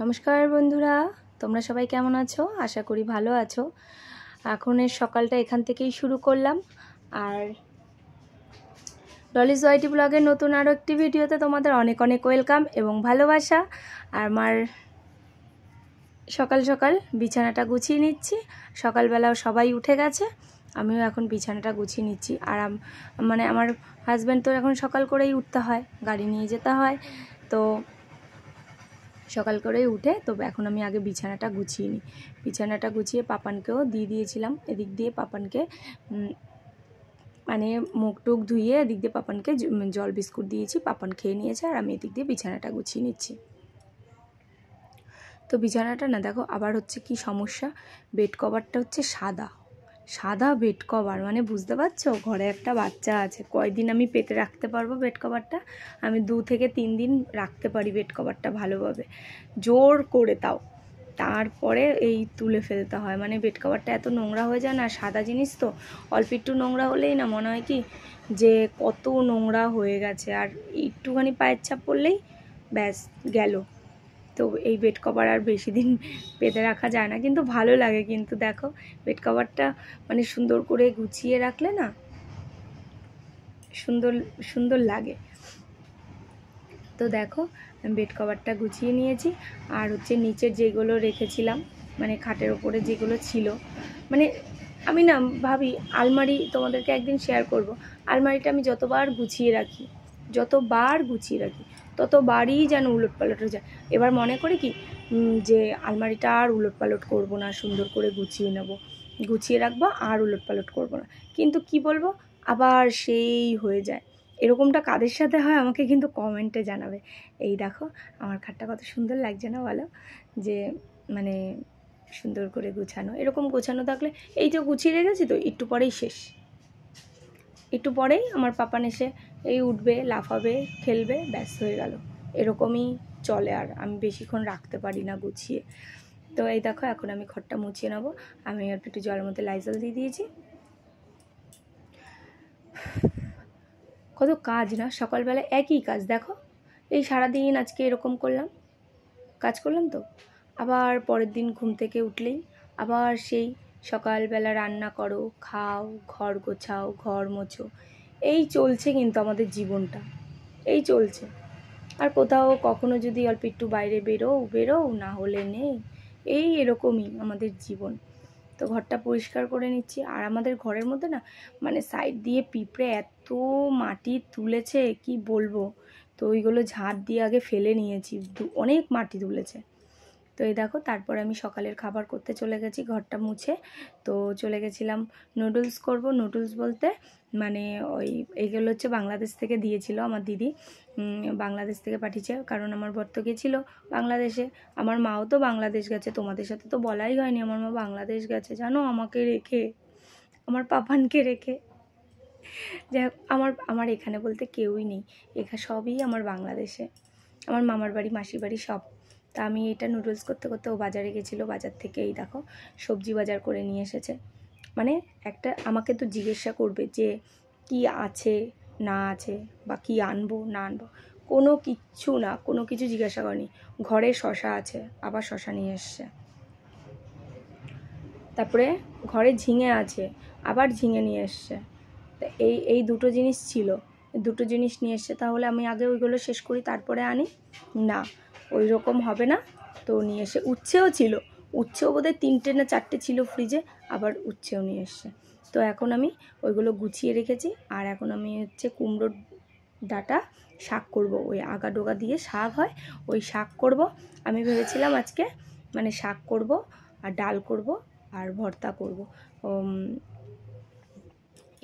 নমস্কার বন্ধুরা, তোমরা সবাই কেমন আছো? আশা করি ভালো আছো। এখনের সকালটা এখান থেকেই শুরু করলাম। আর ডলিজ ওয়াইটি ব্লগের নতুন আরও একটি ভিডিওতে তোমাদের অনেক অনেক ওয়েলকাম এবং ভালোবাসা। আর আমার সকাল সকাল বিছানাটা গুছিয়ে নিচ্ছি। সকালবেলাও সবাই উঠে গেছে, আমিও এখন বিছানাটা গুছিয়ে নিচ্ছি। আর মানে আমার হাজব্যান্ড তো এখন সকাল করেই উঠতে হয়, গাড়ি নিয়ে যেতে হয়, তো সকাল করেই উঠে। তো এখন আমি আগে বিছানাটা গুছিয়ে নিই। বিছানাটা গুছিয়ে পাপানকেও দিয়ে দিয়েছিলাম। এদিক দিয়ে পাপানকে মানে মুখ টুক ধুয়ে এদিক দিয়ে পাপানকে জল বিস্কুট দিয়েছি, পাপান খেয়ে নিয়েছে। আর আমি এদিক দিয়ে বিছানাটা গুছিয়ে নিচ্ছি। তো বিছানাটা না দেখো আবার হচ্ছে কি সমস্যা, বেড কভারটা হচ্ছে সাদা সাদা বেড কভার। মানে বুঝতে পারছো, ঘরে একটা বাচ্চা আছে, কয়দিন আমি পেতে রাখতে পারবো বেড কভারটা? আমি 2 থেকে 3 দিন রাখতে পারি বেড কভারটা ভালোভাবে, জোর করে তাও। তারপরে এই তুলে ফেলতে হয়। মানে বেড কভারটা এত নোংরা হয়ে যায় না, সাদা জিনিস তো অল্প একটু নোংরা হলেই না মনে হয় কি যে কত নোংরা হয়ে গেছে। আর একটুখানি পায়ের ছাপ পড়লেই ব্যাস গেল। তো এই বেড কভার আর বেশি দিন পেতে রাখা যায় না, কিন্তু ভালো লাগে। কিন্তু দেখো বেড কভারটা মানে সুন্দর করে গুছিয়ে রাখলে না সুন্দর সুন্দর লাগে। তো দেখো বেড কভারটা গুছিয়ে নিয়েছি। আর হচ্ছে নিচের যেগুলো রেখেছিলাম, মানে খাটের ওপরে যেগুলো ছিল, মানে আমি না ভাবি আলমারি তোমাদেরকে একদিন শেয়ার করব। আলমারিটা আমি যতবার গুছিয়ে রাখি ততবারই যেন উলটপালট হয়ে যায়। এবার মনে করি কি যে আলমারিটা আর উলটপালট করব না, সুন্দর করে গুছিয়ে নেব, গুছিয়ে রাখবো, আর উলটপালট করব না। কিন্তু কি বলবো, আবার সেই হয়ে যায়। এরকমটা কাদের সাথে হয় আমাকে কিন্তু কমেন্টে জানাবে। এই দেখো আমার খাটটা কত সুন্দর লাগছে না বলো? যে মানে সুন্দর করে গুছানো, এরকম গোছানো থাকলে, এই যে গুছিয়ে রেখেছি তো একটু পরেই শেষ, একটু পরেই আমার পাপান এসে এই উঠবে, লাফাবে, খেলবে, ব্যাস হয়ে গেল। এরকমই চলে, আর আমি বেশিক্ষণ রাখতে পারি না গুছিয়ে। তো এই দেখো এখন আমি ঘরটা মুছিয়ে নেবো। আমি একটু জলের মধ্যে লাইজল দিয়ে দিয়েছি। কত কাজ না সকালবেলা, একই কাজ দেখো। এই সারাদিন আজকে এরকম কাজ করলাম তো আবার পরের দিন ঘুম থেকে উঠলেই আবার সেই সকালবেলা রান্না করো, খাও, ঘর গোছাও, ঘর মোছো, এই চলছে কিন্তু আমাদের জীবনটা, এই চলছে। আর কোথাও কখনো যদি অল্প একটু বাইরে বেরো না হলে নেই, এই এরকমই আমাদের জীবন। তো ঘরটা পরিষ্কার করে নিচ্ছি। আর আমাদের ঘরের মধ্যে না মানে সাইড দিয়ে পিঁপড়ে এত মাটি তুলেছে কি বলবো। তো ওইগুলো ঝাড় দিয়ে আগে ফেলে নিয়েছি, অনেক মাটি তুলেছে। তো এই দেখো তারপর আমি সকালের খাবার করতে চলে গেছি ঘরটা মুছে। তো চলে গেছিলাম নুডলস করব। নুডলস বলতে মানে এইগুলো হচ্ছে বাংলাদেশ থেকে দিয়েছিল আমার দিদি, বাংলাদেশ থেকে পাঠিয়েছে। কারণ আমার বর তো গেছিলো বাংলাদেশে, আমার মাও তো বাংলাদেশ গেছে। তোমাদের সাথে তো বলাই হয়নি, আমার মা বাংলাদেশ গেছে জানো, আমাকে রেখে, আমার পাপানকে রেখে। যাই হোক, আমার এখানে বলতে কেউই নেই, এখানে সবই আমার বাংলাদেশে, আমার মামার বাড়ি, মাসির বাড়ি সব। তা আমি এটা নুডলস করতে করতে ও বাজারে গেছিলো, বাজার থেকে এই দেখো সবজি বাজার করে নিয়ে এসেছে। মানে একটা আমাকে তো জিজ্ঞাসা করবে যে কি আছে না আছে বা কি আনবো না আনবো, কোনো কিচ্ছু না, কোনো কিছু জিজ্ঞাসা করেনি। ঘরে শশা আছে, আবার শশা নিয়ে এসছে। তারপরে ঘরে ঝিঙে আছে, আবার ঝিঙে নিয়ে এসছে। এই দুটো জিনিস ছিল, দুটো জিনিস নিয়ে এসছে। তাহলে আমি আগে ওইগুলো শেষ করি তারপরে আনি, না ওই রকম হবে না। তো নিয়ে এসে উচ্ছেও ছিল, উচ্ছেও বোধহয় 3টে না 4টে ছিল ফ্রিজে, আবার উচ্ছেও নিয়ে এসছে। তো এখন আমি ওইগুলো গুছিয়ে রেখেছি। আর এখন আমি হচ্ছে কুমড়োর ডাঁটা শাক করব, ওই আগা ডোগা দিয়ে শাক হয়, ওই শাক করব। আমি ভেবেছিলাম আজকে মানে শাক করব আর ডাল করব আর ভর্তা করব,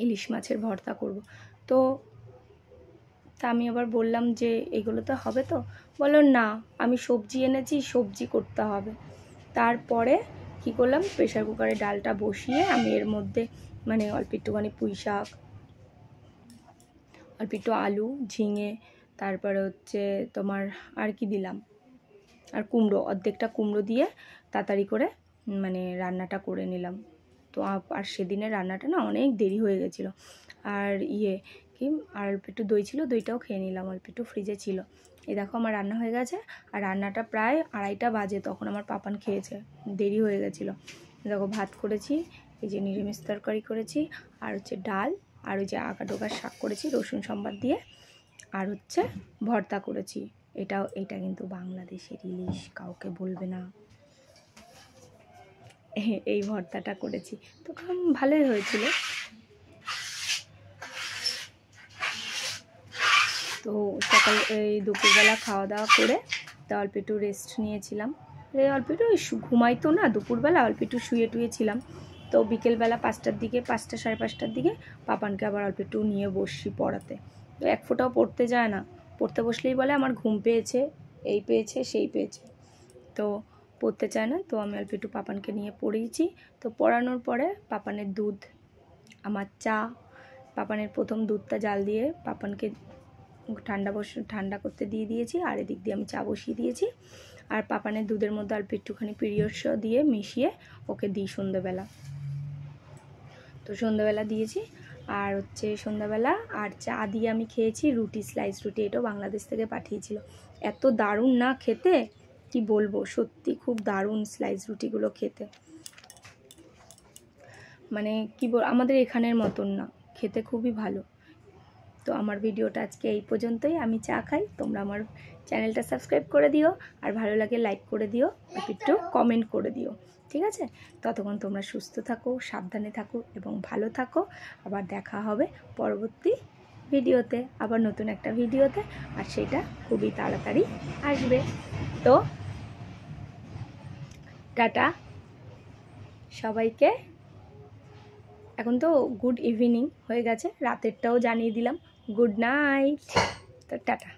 ইলিশ মাছের ভর্তা করব। তো আমি আবার বললাম যে এগুলো তো হবে, তো বললো না আমি সবজি এনেছি, সবজি করতে হবে। তারপরে কি করলাম, প্রেশার কুকারে ডালটা বসিয়ে আমি এর মধ্যে মানে অল্প একটুখানি পুঁই শাক, অল্প একটু আলু, ঝিঙে, তারপরে হচ্ছে তোমার আর কি দিলাম, আর কুমড়ো, অর্ধেকটা কুমড়ো দিয়ে তাড়াতাড়ি করে মানে রান্নাটা করে নিলাম। তো আর সেদিনের রান্নাটা না অনেক দেরি হয়ে গেছিলো। আর আর অল্প একটু দই ছিল, দইটাও খেয়ে নিলাম, অল্প একটু ফ্রিজে ছিল। এই দেখো আমার রান্না হয়ে গেছে, আর রান্নাটা প্রায় 2:30টা বাজে, তখন আমার পাপান খেয়েছে, দেরি হয়ে গেছিলো। দেখো ভাত করেছি, এই যে নিরামিষ তরকারি করেছি, আর হচ্ছে ডাল, আর ওই যে আঁকা ডোকার শাক করেছি রসুন সম্বার দিয়ে, আর হচ্ছে ভর্তা করেছি। এটা কিন্তু বাংলাদেশের ইলিশ, কাউকে বলবে না। এই ভর্তাটা করেছি, তো ভালোই হয়েছিল। তো সকাল এই দুপুরবেলা খাওয়া দাওয়া করে তো অল্প একটু রেস্ট নিয়েছিলাম। অল্প একটু ঘুমাইতো না দুপুরবেলা, অল্প একটু শুয়ে টুয়েছিলাম। তো বিকেলবেলা 5টার দিকে, 5টা সাড়ে 5টার দিকে পাপানকে আবার অল্প একটু নিয়ে বসছি পড়াতে। তো এক ফোঁটাও পড়তে যায় না, পড়তে বসলেই বলে আমার ঘুম পেয়েছে, এই পেয়েছে সেই পেয়েছে, তো পড়তে চায় না। তো আমি অল্প একটু পাপানকে নিয়ে পড়িয়েছি। তো পড়ানোর পরে পাপানের দুধ, আমার চা, পাপানের প্রথম দুধটা জাল দিয়ে পাপানকে ঠান্ডা করতে দিয়ে দিয়েছি, আর এদিক দিয়ে আমি চা বসিয়ে দিয়েছি। আর পাপানের দুধের মধ্যে অল্প একটুখানি পিরিয়ডস দিয়ে মিশিয়ে ওকে দিই সন্ধ্যেবেলা। তো সন্ধ্যাবেলা দিয়েছি, আর হচ্ছে সন্ধ্যাবেলা আর চা দিয়ে আমি খেয়েছি রুটি, স্লাইস রুটি। এটাও বাংলাদেশ থেকে পাঠিয়েছিল, এত দারুণ না খেতে, কি বলবো, সত্যি খুব দারুণ স্লাইস রুটিগুলো খেতে, মানে কি বল, আমাদের এখানের মতন না, খেতে খুবই ভালো। তো আমার ভিডিওটা আজকে এই পর্যন্তই। আমি চা খাই, তোমরা আমার চ্যানেলটা সাবস্ক্রাইব করে দিও, আর ভালো লাগে লাইক করে দিও, একটু কমেন্ট করে দিও, ঠিক আছে? ততক্ষণ তোমরা সুস্থ থাকো, সাবধানে থাকো এবং ভালো থাকো। আবার দেখা হবে পরবর্তী ভিডিওতে, আবার নতুন একটা ভিডিওতে, আর সেটা খুবই তাড়াতাড়ি আসবে। তো টাটা সবাইকে। এখন তো গুড ইভিনিং হয়ে গেছে, রাতেরটাও জানিয়ে দিলাম, গুড নাইট। তো টাটা।